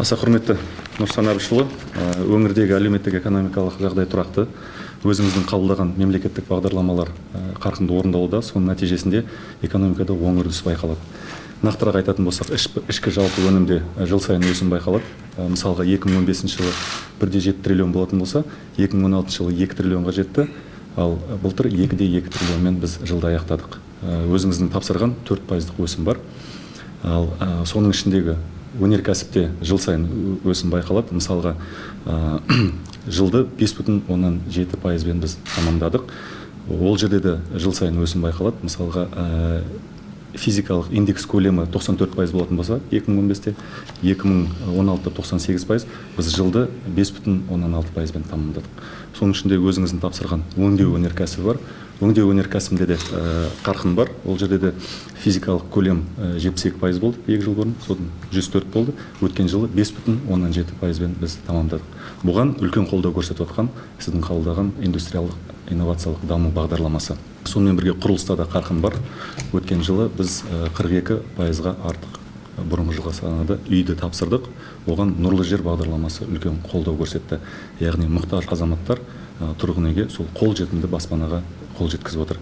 Аса құрметті Нұрсан Әбішұлы, өңірдегі әлеуметтік экономикалық жағдай тұрақты. Өзіңіздің қабылдаған мемлекеттік бағдарламалар қарқынды орындалуда, соның нәтижесінде экономикада оң үрдіс байқалады. Нақтырақ айтатын болсақ, ішкі жалпы өнімде жыл сайын өсім байқалады. Мысалға 2015 жылы 1,7 триллион болатын болса, 2016 жылы 2 триллионға жетті, ал былтыр 2,2 триллионмен біз жылды аяқтадық. Өзіңіздің тапсырған 4% өсім бар. Ал соның ішіндегі өнеркәсіпте жыл сайын өсім байқалады. Мысалға, жылды 5,7% біз тамамдадық. Ол жерде де жыл сайын өсім байқалады. Мысалға, физикалық индекс көлемі 94% болатын болса, 2015-те, 2016-та 98%, біз жылды 5,6%-бен тамамдадық. Соның ішінде өзіңіздің тапсырған өңдеу өнеркәсібі бар. Өңдеу өнеркәсібінде де қарқын бар. Ол жерде де физикалық көлем 72% болды 2 жыл бұрын, содан 104 болды. Өткен жылы 5,7%-бен біз тамамдадық. Бұған үлкен қолдау көрсетіп отқан сіздің қабылдаған индустриялық инновациялық даму бағдарламасы. Сонымен бірге құрылыста да қарқын бар. Өткен жылы біз 42%-ға артық бұрынғы жылға санағанда үйді тапсырдық. Оған нұрлы жер бағдарламасы үлкен қолдау көрсетті. Яғни мұқтаж азаматтар тұрғын үйге сол қолжетімді баспанаға қол жеткізіп отыр.